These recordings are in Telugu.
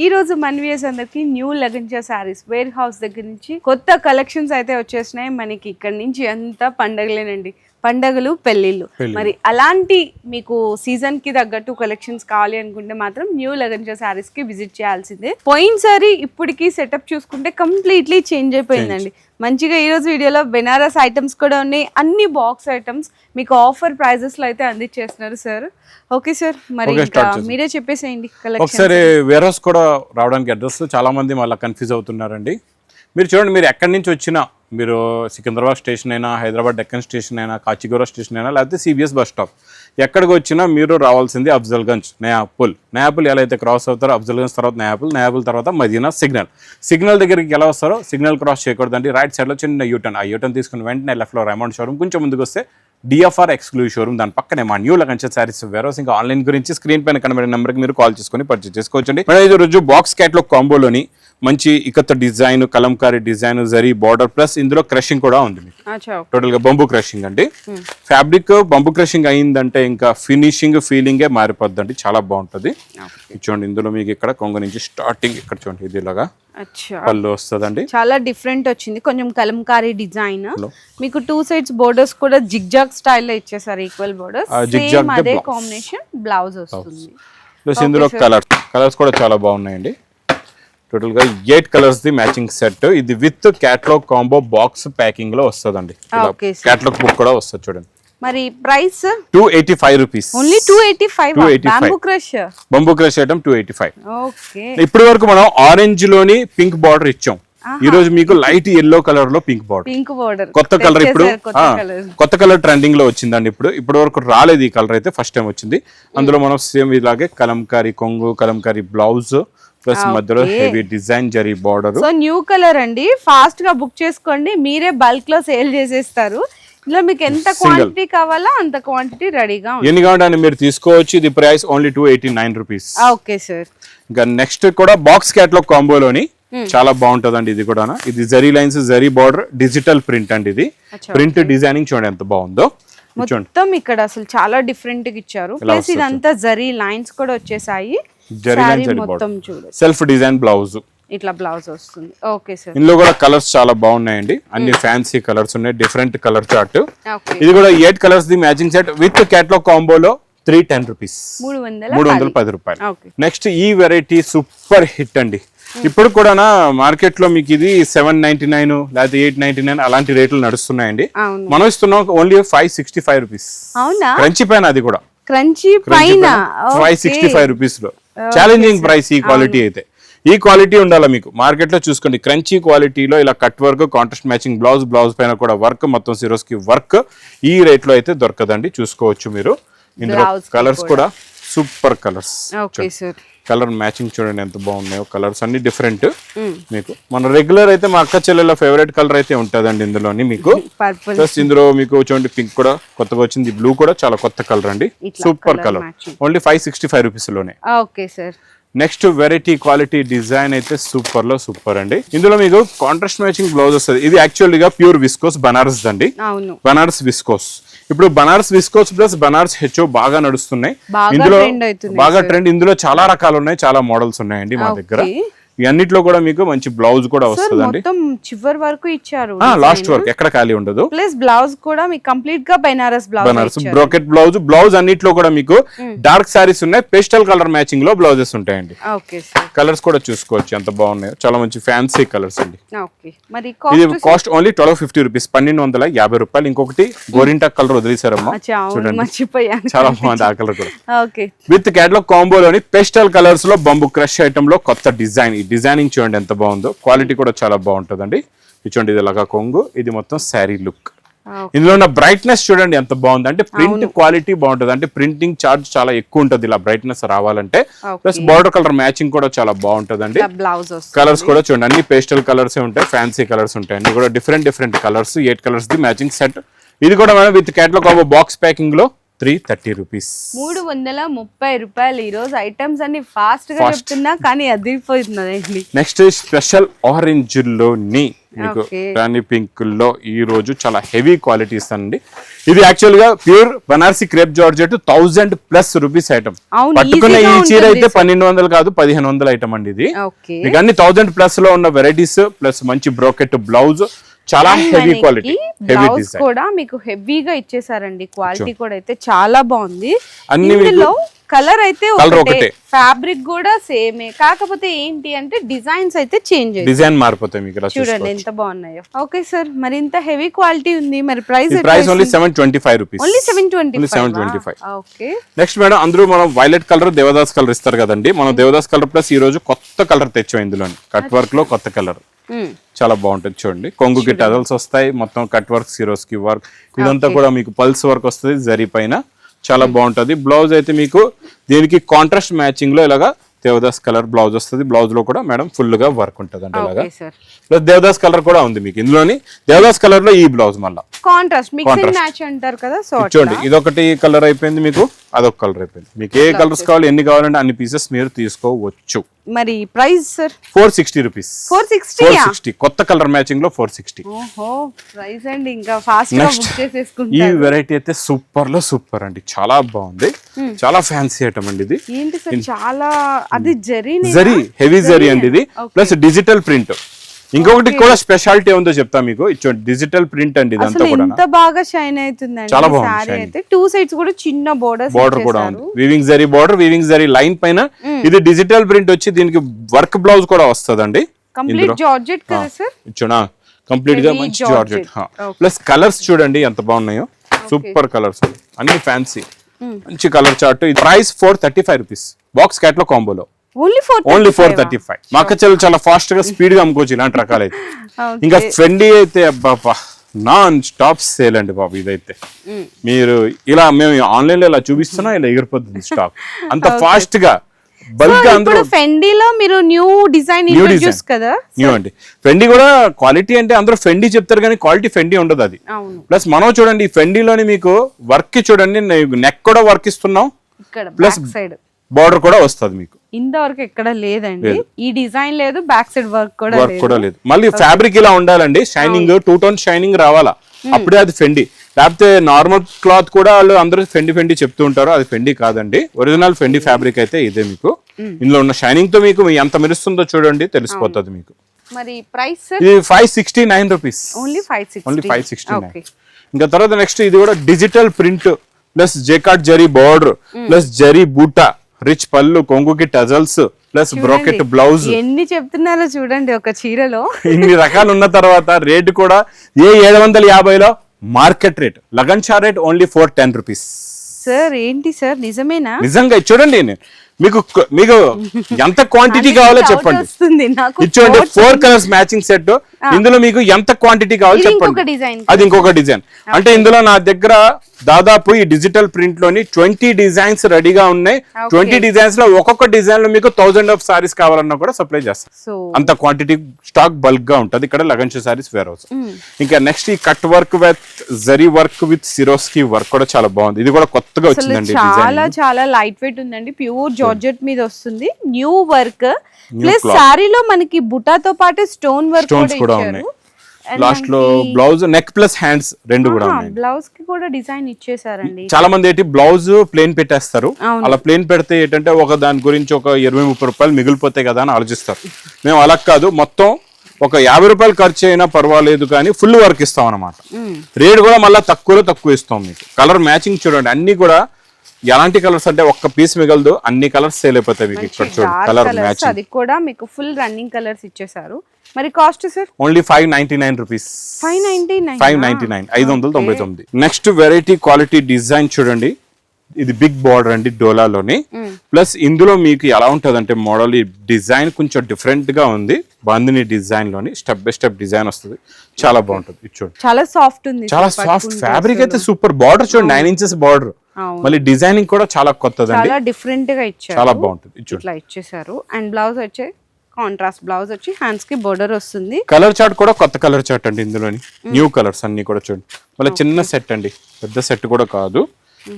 ఈ రోజు మన వ్యూయర్స్ అందరికి న్యూ లగంజా సారీస్ వేర్ హౌస్ దగ్గర నుంచి కొత్త కలెక్షన్స్ అయితే వచ్చేసినాయి. మనకి ఇక్కడ నుంచి అంతా పండగలేనండి, పండగలు పెళ్లిళ్ళు. మరి అలాంటి మీకు సీజన్ కి తగ్గట్టు కలెక్షన్స్ కావాలి అనుకుంటే మాత్రం న్యూ లగంజా సారీస్ కి విజిట్ చేయాల్సిందే. పోయినసారి ఇప్పటికి సెటప్ చూసుకుంటే కంప్లీట్లీ చేంజ్ అయిపోయిందండి. మంచిగా ఈ రోజు వీడియోలో బెనారస్ ఐటమ్స్ కూడా ఉన్నాయి, అన్ని బాక్స్ ఐటమ్స్ మీకు ఆఫర్ ప్రైజెస్ లో అయితే అందించేస్తున్నారు సార్. ఓకే సార్, మరి మీరే చెప్పేసేయండి. ఒకసారి వేర్ హౌస్ కూడా రావడానికి అడ్రస్ చాలా మంది మళ్ళీ కన్ఫ్యూజ్ అవుతున్నారండి. మీరు చూడండి, మీరు ఎక్కడి నుంచి వచ్చినా, మీరు సికింద్రాబాద్ స్టేషన్ అయినా, హైదరాబాద్ డెక్కన్ స్టేషన్ అయినా, కాచిగూడ స్టేషన్ అయినా, లేకపోతే సిబిఎస్ బస్ స్టాప్, ఎక్కడికి వచ్చినా మీరు రావాల్సింది అఫ్జల్గంజ్, నయాపుల్. నయాపుల్ ఎలా అయితే క్రాస్ అవుతారో అఫ్జల్గంజ్ తర్వాత నయాపుల్, నయాపుల్ తర్వాత మదీనా, సిగ్నల్ దగ్గరికి ఎలా వస్తారో సిగ్నల్ క్రాస్ చేయకూడదండి. రైట్ సైడ్లో చిన్న యూటర్న్, ఆ యూటర్న్ తీసుకుని వెంటనే లెఫ్ట్లో రైమండ్ షోరూమ్, కొంచెం ముందుకు వస్తే డిఎఫ్ఆర్ ఎక్స్క్లూజివ్ షోరూమ్, దాని పక్కనే మా న్యూ లగంజా సారీస్ వేర్ హౌస్. ఇంకా ఆన్లైన్ గురించి స్క్రీన్ పైన కనబడే నెంబర్కి మీరు కాల్ చేసుకుని పర్చేస్ చేసుకోవచ్చండి. ఈ రోజు బాక్స్ క్యాట్లో కాంబోలోని మంచి ikat design, Kalamkari design, zari border plus ఇందులో క్రషింగ్ కూడా ఉంది. టోటల్ గా బంబూ క్రషింగ్ అండి. ఫ్యాబ్రిక్ బంబూ క్రషింగ్ అయిందంటే ఇంకా ఫినిషింగ్ ఫీలింగే మారిపోద్దండి, చాలా బాగుంటది. చూడండి, ఇందులో మీకు ఇక్కడ కొంగు నుంచి స్టార్టింగ్ ఇక్కడ చూడండి, ఇది ఇలాగా పళ్ళు వస్తుందండి. చాలా డిఫరెంట్ వచ్చింది, కొంచెం కలంకారీ డిజైన్. మీకు టూ సైడ్స్ బోర్డర్స్ కూడా జిగ్జాగ్ స్టైల్ లో ఇచ్చేసారు, ఈక్వల్ బోర్డర్స్, సేమ్ అదే కాంబినేషన్ బ్లౌజ్ వస్తుంది. ప్లస్ ఇందులో కలర్స్ కూడా చాలా బాగున్నాయండి. టోటల్ గా 8 కలర్స్ ది మ్యాచింగ్ సెట్. ఇది with catalogue combo box packing లో వస్తుందండి. క్యాటలాగ్ బుక్ కూడా వస్తుంది చూడండి. మరి price 285 rupees. Only 285. Bamboo crush item 285. Okay, ఇప్పటి వరకు మనం ఆరెంజ్ లోని పింక్ బార్డర్ ఇచ్చాం. ఈ రోజు మీకు లైట్ ఎల్లో కలర్ లో పింక్ బార్డర్, కొత్త కలర్. ఇప్పుడు కొత్త కలర్ ట్రెండింగ్ లో వచ్చిందండి. ఇప్పటి వరకు రాలేదు ఈ కలర్, అయితే ఫస్ట్ టైం వచ్చింది. అందులో మనం సేమ్ ఇలాగే కలంకారీ కొంగు, కలంకారీ బ్లౌజ్ ప్లస్ మధ్యలో heavy design zari border. So new colour అండి, ఫాస్ట్ గా బుక్ చేసుకోండి, మీరే బల్క్ లో సేల్ చేసేస్తారు. ఇలా మీకు ఎంత క్వాంటిటీ కావాలా అంత క్వాంటిటీ రెడీగా ఉంది, ఎన్ని కావాలంటే మీరు తీసుకోవచ్చు. ఇది price only 289 rupees. Okay sir. ఇంకా నెక్స్ట్ కూడా బాక్స్ క్యాటలాగ్ కాంబోలోని చాలా బాగుంటదండి. ఇది కూడా ఇది zari lines, zari border, digital print అండి. ఇది ప్రింట్ డిజైనింగ్ చూడండి ఎంత బాగుందో. మొత్తం ఇక్కడ అసలు చాలా డిఫరెంట్ గా ఇచ్చారు. ప్లస్ ఇదంతా జరీ లైన్స్ కూడా వచ్చేసాయి. సెల్ఫ్ డిజైన్ బ్లౌజ్, ఇట్లా బ్లౌజ్ వస్తుంది. Okay sir. ఇందులో కూడా కలర్స్ చాలా బాగున్నాయండి, అన్ని ఫ్యాన్సీ కలర్స్ ఉన్నాయి, డిఫరెంట్ కలర్ చార్ట్. ఇది కూడా 8 colours the matching set with catalogue కాంబోలో 310 రూపీస్, 310 రూపాయలు. నెక్స్ట్ ఈ వెరైటీ సూపర్ హిట్ అండి. ఇప్పుడు కూడా మార్కెట్ లో మీకు ఇది 799 లేదా 899 అలాంటి రేట్లు నడుస్తున్నాయండి. మనం ఇస్తున్నాం ఓన్లీ 565 రూపీస్. క్రంచీ పైన, అది కూడా క్రంచీ పైన 565 రూపీస్ లో. ఛాలెంజింగ్ ప్రైస్ ఈ క్వాలిటీ అయితే. ఈ క్వాలిటీ ఉండాలి మీకు మార్కెట్ లో. చూసుకోండి, క్రంచీ క్వాలిటీలో ఇలా cut work, contrast matching blouse పైన కూడా వర్క్, మొత్తం సిరోస్ కి వర్క్ ఈ రేట్ లో అయితే దొరకదండి. చూసుకోవచ్చు మీరు. ఇందులో కలర్స్ కూడా సూపర్ కలర్స్. కలర్ మ్యాచింగ్ చూడండి ఎంత బాగున్నాయో, కలర్స్ అన్ని డిఫరెంట్. మీకు మన రెగ్యులర్ అయితే మా అక్క చెల్లెల ఫేవరెట్ కలర్ అయితే ఉంటదండి ఇందులోని మీకు. ప్లస్ ఇందులో మీకు చూడండి పింక్ కూడా కొత్తగా వచ్చింది, బ్లూ కూడా చాలా కొత్త కలర్ అండి, సూపర్ కలర్. ఓన్లీ 565 రూపీస్ లోనే. Okay sir. Next variety quality design అయితే సూపర్ లో సూపర్ అండి. ఇందులో మీకు కాంట్రాస్ట్ మ్యాచింగ్ బ్లౌజ్ వస్తుంది. ఇది యాక్చువల్ గా ప్యూర్ విస్కోస్ బనారస్ అండి, బనారస్ విస్కోస్. ఇప్పుడు Banaras viscose plus Banaras HO బాగా నడుస్తున్నాయి, ఇందులో బాగా ట్రెండ్. ఇందులో చాలా రకాలు ఉన్నాయి, చాలా మోడల్స్ ఉన్నాయండి మా దగ్గర. ఇవన్నిట్లో కూడా మీకు మంచి బ్లౌజ్ కూడా వస్తుందండి. చివరి వరకు ఇచ్చారు, లాస్ట్ వరకు ఎక్కడ ఖాళీ ఉండదు. ప్లస్ బ్లౌజ్ కూడా మీకు కంప్లీట్ గా బనారస్ బ్రోకెట్ బ్లౌజ్ అన్నిట్లో కూడా మీకు డార్క్ సారీస్ ఉన్నాయి, పేస్టల్ కలర్ మ్యాచింగ్ లో బ్లౌజెస్ ఉంటాయండి. కలర్స్ కూడా చూసుకోవచ్చు ఎంత బాగున్నాయో, చాలా మంచి ఫ్యాన్సీ కలర్స్ అండి. ఇది కాస్ట్ ఓన్లీ 1250 రూపీస్, 1250 రూపాయలు. ఇంకొకటి గోరింటా కలర్ వదిలేసారమ్మా, చాలా బాగుంది ఆ కలర్ కూడా. విత్ క్యాటలాగ్ కాంబోలోని పేస్టల్ కలర్స్ లో బంబూ క్రష్ ఐటమ్ లో కొత్త డిజైన్. డిజైనింగ్ చూడండి ఎంత బాగుందో, క్వాలిటీ కూడా చాలా బాగుంటుందండి. చూడండి, ఇది ఇలాగా కొంగు, ఇది మొత్తం శారీ లుక్. ఇందులో ఉన్న బ్రైట్నెస్ చూడండి ఎంత బాగుంది, అంటే ప్రింట్ క్వాలిటీ బాగుంటుంది, అంటే ప్రింటింగ్ చార్జ్ చాలా ఎక్కువ ఉంటుంది ఇలా బ్రైట్నెస్ రావాలంటే. ప్లస్ బార్డర్ కలర్ మ్యాచింగ్ కూడా చాలా బాగుంటుందండి. కలర్స్ కూడా చూడండి అన్ని పేస్టల్ కలర్స్ ఉంటాయి, ఫ్యాన్సీ కలర్స్ ఉంటాయి, అన్ని కూడా different colours. 8 colours the matching set. ఇది కూడా మనం with catalogue combo box packing లో 330 రూపీస్. 330 రూపాయలు. ఈ రోజు ఐటమ్స్ అన్ని ఫాస్ట్ గా చెప్తున్నా కానీ అదిరిపోతుందండి. నెక్స్ట్ స్పెషల్ ఆరెంజ్ లోని మీకు రాణి పింక్ లో ఈ రోజు చాలా హెవీ క్వాలిటీ ఇస్తానండి. ఇది యాక్చువల్ గా pure Banarasi crepe georgette 1000+ rupees item. పట్టుకున్న ఈ చీర అయితే 1200 కాదు 1500 ఐటమ్ అండి ఇది. మీకు అన్ని 1000+ లో ఉన్న వెరైటీస్ ప్లస్ మంచి బ్రోకెట్ బ్లౌజ్, చాలా హెవీ క్వాలిటీ, హెవీ డిజైన్ కూడా మీకు హెవీగా ఇచ్చేసారండి. క్వాలిటీ కూడా అయితే చాలా బాగుంది. ఇందులో కలర్ అయితే ఒకటే, ఫ్యాబ్రిక్ కూడా సేమే, కాకపోతే ఏంటి అంటే డిజైన్స్ అయితే చేంజ్ అయ్యాయి, డిజైన్ మారిపోతాయి. మీకు చూడండి ఎంత బాగున్నాయో. ఓకే సార్, మరి ఇంత హెవీ క్వాలిటీ ఉంది, మరి price only 725 rupees. Only 725. Okay. Next madam, అందరూ మనం వైలెట్ కలర్, దేవదాస్ కలర్ ఇస్తారు కదండి. మనం దేవదాస్ కలర్ ప్లస్ ఈ రోజు కొత్త కలర్ తెచ్చాం. ఇందులోని కట్ వర్క్ లో కొత్త కలర్ చాలా బాగుంటుంది. చూడండి, కొంగుకి టజల్స్ వస్తాయి, మొత్తం కట్ వర్క్, సిరోస్ కి వర్క్, ఇదంతా కూడా మీకు పల్స్ వర్క్ వస్తుంది జరీ పైన, చాలా బాగుంటది. బ్లౌజ్ అయితే మీకు దీనికి కాంట్రాస్ట్ మ్యాచింగ్ లో ఇలాగా దేవదాస్ కలర్ బ్లౌజ్ వస్తుంది. బ్లౌజ్ లో కూడా మేడం ఫుల్ గా వర్క్ ఉంటుంది అండి ఇలాగా. ప్లస్ దేవదాస్ కలర్ కూడా ఉంది మీకు ఇందులోని. దేవదాస్ కలర్ లో ఈ బ్లౌజ్ మళ్ళీ కాంట్రాస్ట్ మిక్సింగ్ మ్యాచ్ అంటారు కదా. సో చూడండి, ఇదొకటి కలర్ అయిపోయింది మీకు, అదొక కలర్ అయిపోయింది. మీకు ఏ కలర్స్ కావాలి, ఎన్ని కావాలంటే అన్ని పీసెస్ మీరు తీసుకోవచ్చు. మరి ప్రైస్ సార్ 460 రూపీస్. 460 కొత్త కలర్ మ్యాచింగ్ లో 460. ఓహో, ప్రైస్ అండి ఇంకా ఫాస్ట్ గా బుక్ చేసేసుకుంటారు. ఈ వెరైటీ అయితే సూపర్ లో సూపర్ అండి, చాలా బాగుంది, చాలా ఫ్యాన్సీ ఐటమ్ అండి ఇది. ఏంటి సార్, చాలా అది జరీ హెవీ జరీ అండి ఇది, ప్లస్ డిజిటల్ ప్రింట్. ఇంకొకటి కూడా స్పెషాలిటీ ఉందో చెప్తా మీకు. ఇచ్చోండి, డిజిటల్ ప్రింట్ అండి ఇదంతా కూడా. ఎంత బాగా షైన్ అవుతుందండి చాలా సారీ అయితే. టూ సైడ్స్ కూడా చిన్న బోర్డర్ కూడా ఉంది. Weaving zari border, weaving zari line పైన ఇది డిజిటల్ ప్రింట్ వచ్చి దీనికి వర్క్ బ్లౌజ్ కూడా వస్తుందండి. కంప్లీట్ జార్జెట్ కదా సార్. ఇచ్చోనా, కంప్లీట్ గా మంచి జార్జెట్. ప్లస్ కలర్స్ చూడండి ఎంత బాగున్నాయో, సూపర్ కలర్స్ అన్ని ఫ్యాన్సీ, మంచి colour chart. Price 435 rupees. Box catalogue కాంబోలో ఓన్లీ 435. మా అక్కచెల్లు చాలా ఫాస్ట్ గా స్పీడ్ గా అమ్ముకోవచ్చు ఇలాంటి రకాలైతే. ఇంకా ఫెండీ అయితే అబ్బా నాన్ స్టాప్ సేల్ అండి బాబు ఇదైతే. మీరు ఇలా మేము ఆన్లైన్ లో ఇలా చూపిస్తున్నా ఇలా ఎగిరిపోతుంది స్టాక్ అంత ఫాస్ట్ గా బల్క్. అందరూ ఫెండీలో మీరు న్యూ డిజైన్ ఇంట్రొడ్యూస్ కదా. న్యూ అండి ఫెండీ కూడా. క్వాలిటీ అంటే అందరూ ఫెండీ చెప్తారు కానీ క్వాలిటీ ఫెండీ ఉండదు అది. ప్లస్ మనం చూడండి, ఈ ఫెండీలోని మీకు వర్క్ చూడండి, నెక్ కూడా వర్క్ ఇస్తున్నాం, ప్లస్ సైడ్ బార్డర్ కూడా వస్తుంది మీకు. ఇంతవరకు ఎక్కడ లేదండి ఈ డిజైన్, లేదు బ్యాక్ సైడ్ వర్క్ కూడా లేదు. మళ్ళీ ఫ్యాబ్రిక్ ఇలా ఉండాలండి, షైనింగ్ 2 టోన్ షైనింగ్ రావాలా, అప్పుడే అది ఫెండీ. లేకపోతే నార్మల్ క్లాత్ కూడా వాళ్ళు అందరూ ఫెండీ చెప్తూ ఉంటారు, అది ఫెండీ కాదండి. ఒరిజినల్ ఫెండీ ఫ్యాబ్రిక్ అయితే ఇదే మీకు. ఇందులో ఉన్న షైనింగ్ తో మీకు ఎంత మెరుస్తుందో చూడండి తెలిసిపోతుంది మీకు. మరి ప్రైస్ ఇది 569 రూపీస్. ఓన్లీ 569. ఇంకా తర్వాత నెక్స్ట్ ఇది కూడా digital print plus jacquard zari border plus zari బూటా, రిచ్ పళ్ళు, కొంగుకి టజల్స్ ప్లస్ బ్రోకెట్ బ్లౌజ్. ఎన్ని చెప్తున్నారో చూడండి ఒక చీరలో. ఇన్ని రకాలు ఉన్న తర్వాత రేట్ కూడా ఏ 750లో market rate, Lagan Shah rate only 410 rupees. Sir ఏంటి సార్, నిజమేనా? నిజంగా చూడండి, మీకు ఎంత క్వాంటిటీ కావాలో చెప్పండి. ఇచ్చోండి 4 కలర్స్ మ్యాచింగ్ సెట్. ఇందులో మీకు ఎంత క్వాంటిటీ కావాలో చెప్పండి. అది ఇంకొక డిజైన్. అంటే ఇందులో నా దగ్గర దాదాపు ఈ డిజిటల్ ప్రింట్ లోని 20 డిజైన్స్ రెడీగా ఉన్నాయి. 20 డిజైన్స్ లో ఒక్కొక్క డిజైన్ లో మీకు 1000 ఆఫ్ సారీస్ కావాలన్నా కూడా సప్లై చేస్తాం. అంత క్వాంటిటీ స్టాక్ బల్క్ గా ఉంటది ఇక్కడ లగన్ షా సారీస్ వేర్ హౌస్. ఇంకా నెక్స్ట్ ఈ cut work with zari work with Swarovski work కూడా చాలా బాగుంది. ఇది కూడా కొత్తగా వచ్చిందండి. చాలా చాలా లైట్ వెయిట్ ఉందండి, ప్యూర్ జార్జెట్ మీద వస్తుంది, న్యూ వర్క్. ప్లస్ సారీలో మనకి బుటాతో పాటు స్టోన్ వర్క్ కూడా ఉన్నాయి. లాస్ట్ లో బ్లౌజ్, నెక్ ప్లస్ హ్యాండ్స్ రెండు కూడా ఉన్నాయి. బ్లౌజ్ కి కూడా డిజైన్ ఇచ్చేసారండి. చాలా మంది ఏంటి బ్లౌజ్ ప్లేన్ పెట్టేస్తారు, అలా ప్లేన్ పెడితే ఏంటంటే ఒక దాని గురించి ఒక 20-30 రూపాయలు మిగిలిపోతాయి కదా అని ఆలోచిస్తారు. మేము అలా కాదు, మొత్తం ఒక 50 రూపాయలు ఖర్చు అయినా పర్వాలేదు కానీ ఫుల్ వర్క్ ఇస్తాం అనమాట. రేట్ కూడా మళ్ళీ తక్కువ ఇస్తాం మీకు. కలర్ మ్యాచింగ్ చూడండి, అన్ని కూడా ఎలాంటి కలర్స్ అంటే ఒక్క పీస్ మిగలదు, అన్ని కలర్స్ సేల్ అయిపోతాయి మీకు. ఇక్కడ చూడండి కలర్ మ్యాచింగ్, అది కూడా మీకు ఫుల్ రన్నింగ్ కలర్స్ ఇచ్చేసారు. మరి cost sir only 599 rupees. 599. Next variety quality design చూడండి, ఇది బిగ్ బార్డర్ అండి డోలాలోని. ప్లస్ ఇందులో మీకు ఎలా ఉంటది అంటే మోడల్, ఈ డిజైన్ కొంచెం డిఫరెంట్ గా ఉంది. బాందిని డిజైన్ లోని స్టెప్ బై స్టెప్ డిజైన్ వస్తుంది, చాలా బాగుంటుంది. ఇది చూడండి చాలా సాఫ్ట్ ఉంది, చాలా సాఫ్ట్ ఫ్యాబ్రిక్ అయితే సూపర్. బార్డర్ చూడండి 9 ఇంచెస్ బార్డర్, మళ్ళీ డిజైనింగ్ కూడా చాలా కొత్తదండి, చాలా డిఫరెంట్ గా ఇచ్చారు, చాలా బాగుంటుంది. ఇట్లా ఇచ్చేసారు. అండ్ బ్లౌజ్ వచ్చే కాంట్రాస్ట్ బ్లౌజ్ వచ్చి హ్యాండ్స్ కి బోర్డర్ వస్తుంది. కలర్ చార్ట్ కూడా కొత్త కలర్ చార్ట్ అండి ఇందులోని, న్యూ కలర్స్ అన్ని కూడా చూడండి. మళ్ళీ చిన్న సెట్ అండి, పెద్ద సెట్ కూడా కాదు.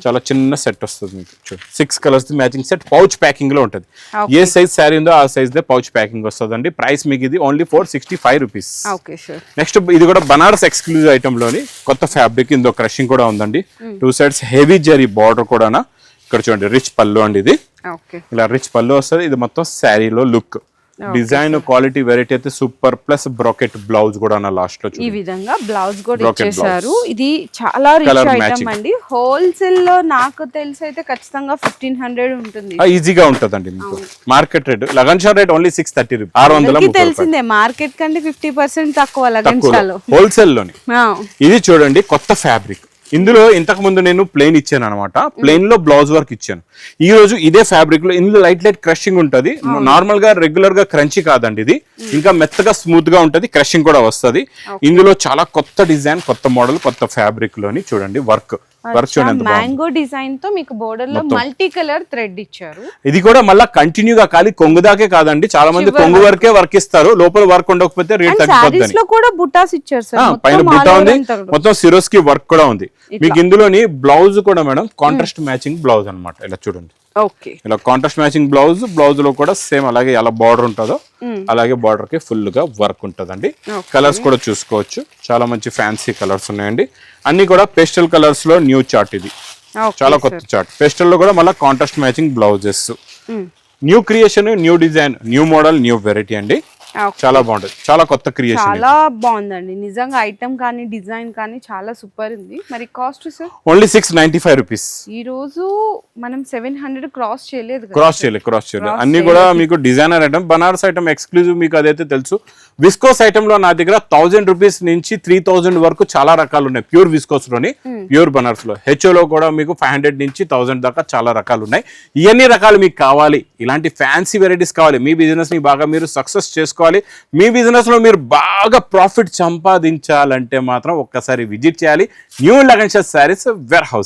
చాలా చిన్న సెట్ వస్తుంది మీకు చూడండి 6 colours matching set pouch packing లో ఉంటుంది Okay. ఏ సైజ్ శారీ ఉందో ఆ సైజ్ దే పౌచ్ ప్యాకింగ్ వస్తుందండి ప్రైస్ మీకు ఇది only 465 rupees okay sure. Next ఇది కూడా బనారస్ ఎక్స్క్లూజివ్ ఐటమ్ లోని కొత్త ఫ్యాబ్రిక్ ఇందో క్రషింగ్ కూడా ఉందండి 2 సైడ్స్ హెవీ జరీ బార్డర్ కూడా ఇక్కడ చూడండి రిచ్ పళ్ళు అండి ఇది ఓకే ఇలా రిచ్ పళ్ళు వస్తుంది ఇది మొత్తం శారీలో లుక్ డిజైన్ క్వాలిటీ వెరైటీ అయితే సూపర్ ప్లస్ బ్రాకెట్ బ్లౌజ్ కూడా నా లాస్ట్ లో ఈ విధంగా బ్లౌజ్ కూడా Brocade ఇచ్చేసారు. ఇది చాలా రిచ్ Colour ఐటమ్ matching. అండి. హోల్సేల్ లో నాకు తెలిసి అయితే ఖచ్చితంగా 1500 ఉంటుంది. ఈజీగా ఉంటదండి మీకు market rate Lagan Shah rate only 630 rupees 630 అందరికీ తెలిసిందే మార్కెట్ కంటే 50% తక్కువ లగన్షాలో. హోల్సేల్ లోని ఇది చూడండి కొత్త ఫ్యాబ్రిక్ ఇందులో ఇంతకు ముందు నేను ప్లెయిన్ ఇచ్చాను అనమాట ప్లెయిన్ లో బ్లౌజ్ వర్క్ ఇచ్చాను ఈ రోజు ఇదే ఫ్యాబ్రిక్ లో ఇందులో లైట్ క్రషింగ్ ఉంటది నార్మల్ గా రెగ్యులర్ గా క్రంచీ కాదండి ఇది ఇంకా మెత్తగా స్మూత్ గా ఉంటది క్రషింగ్ కూడా వస్తది ఇందులో చాలా కొత్త డిజైన్ కొత్త మోడల్ కొత్త ఫ్యాబ్రిక్ లోని చూడండి వర్క్ చూడండి ఎంత బాగుంది. మ్యాంగో డిజైన్ తో మీకు బోర్డర్ లో మల్టీ కలర్ థ్రెడ్ ఇచ్చారు. ఇది కూడా మళ్ళీ కంటిన్యూగా ఖాళీ కొంగు దాకే కాదండి చాలా మంది కొంగు వరకే వర్క్ ఇస్తారు లోపల వర్క్ ఉండకపోతే రేట్ తగ్గిపోతుంది సారీస్ లో కూడా బుటాస్ ఇచ్చారు సార్. పైన మొత్తం బుట్ట all ఉంది over అంతా కూడా. మొత్తం సిరోస్ కి వర్క్ కూడా ఉంది మీకు ఇందులోని బ్లౌజ్ కూడా మేడం కాంట్రాస్ట్ మ్యాచింగ్ బ్లౌజ్ అన్నమాట ఇలా చూడండి ఓకే ఇలా కాంట్రాస్ట్ మ్యాచింగ్ బ్లౌజ్ లో కూడా సేమ్ అలాగే ఎలా బార్డర్ ఉంటుందో అలాగే బార్డర్ కి ఫుల్ గా వర్క్ ఉంటదండి కలర్స్ కూడా చూసుకోవచ్చు చాలా మంచి ఫ్యాన్సీ కలర్స్ ఉన్నాయండి అన్ని కూడా పేస్టల్ కలర్స్ లో న్యూ చార్ట్ ఇది చాలా కొత్త చార్ట్ పేస్టల్ లో కూడా మళ్ళీ contrast matching blouses new creation new design new model new variety అండి చాలా బాగుంటుంది చాలా కొత్త క్రియేషన్ చాలా బాగుందండి నిజంగా ఐటమ్ కానీ డిజైన్ కానీ చాలా సూపర్ ఉంది. మరి కాస్ట్ సార్ ఓన్లీ 695 రూపీస్ ఈ రోజు మనం 700 క్రాస్ చేయలేదు కదా. క్రాస్ చేయలేదు అన్ని కూడా మీకు designer item Banaras item exclusive మీకు అదైతే తెలుసు విస్కోస్ ఐటమ్ లో నా దగ్గర 1000 రూపీస్ నుంచి 3000 వరకు చాలా రకాలు ఉన్నాయి ప్యూర్ విస్కోస్ లోని ప్యూర్ బనారస్ లో హెచ్ఓ లో కూడా మీకు 500 నుంచి 1000 దాకా చాలా రకాలు ఉన్నాయి ఇవన్నీ రకాలు మీకు కావాలి ఇలాంటి ఫ్యాన్సీ వెరైటీస్ కావాలి మీ బిజినెస్ ని బాగా మీరు సక్సెస్ చేసుకోవాలి మీ బిజినెస్ లో మీరు బాగా ప్రాఫిట్ సంపాదించాలంటే మాత్రం ఒక్కసారి విజిట్ చేయాలి New Lagan Shah Sarees wear house